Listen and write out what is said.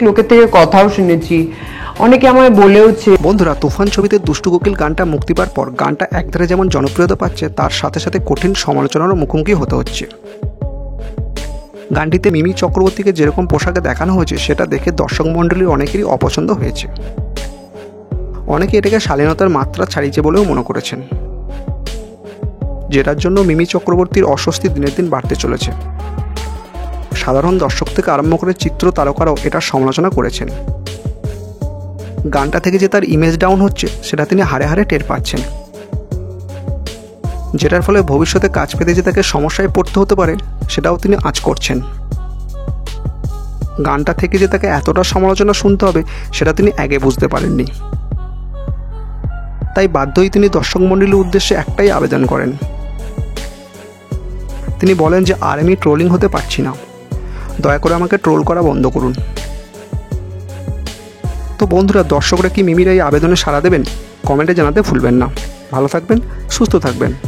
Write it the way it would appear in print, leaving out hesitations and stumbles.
লোকের থেকে কথাও শুনেছি, অনেকে আমায় বলেওছে। বন্ধুরা, তুফান ছবিতে দুষ্টু কোকিল গানটা মুক্তি পাওয়ার পর গানটা একধারে যেমন জনপ্রিয়তা পাচ্ছে, তার সাথে সাথে কঠিন সমালোচনারও মুখোমুখি হতে হচ্ছে। গানটিতে মিমি চক্রবর্তীকে যেরকম পোশাকে দেখানো হয়েছে সেটা দেখে দর্শক মণ্ডলীর অনেকেরই অপছন্দ হয়েছে। অনেকে এটাকে শালীনতার মাত্রা ছাড়িয়েছে বলেও মনে করেছেন, যেটার জন্য মিমি চক্রবর্তীর অস্বস্তি দিনের দিন বাড়তে চলেছে। সাধারণ দর্শক থেকে আরম্ভ করে চিত্র তারকারাও এটার সমালোচনা করেছেন। গানটা থেকে যে তার ইমেজ ডাউন হচ্ছে সেটা তিনি হাড়ে হাড়ে টের পাচ্ছেন, যেটার ফলে ভবিষ্যতে কাজ পেতে যে তাকে সমস্যায় পড়তে হতে পারে সেটাও তিনি আঁচ করছেন। গানটা থেকে যে তাকে এতটা সমালোচনা শুনতে হবে সেটা তিনি আগে বুঝতে পারেননি, তাই বাধ্যই তিনি দর্শক মণ্ডলীর উদ্দেশ্যে একটাই আবেদন করেন। তিনি বলেন যে আর আমি ট্রোলিং হতে পারছি না, দয়া করে আমাকে ট্রোল করা বন্ধ করুন। তো বন্ধুরা, দর্শকরা কি মিমির এই আবেদনে সাড়া দেবেন? কমেন্টে জানাতে ভুলবেন না। ভালো থাকবেন, সুস্থ থাকবেন।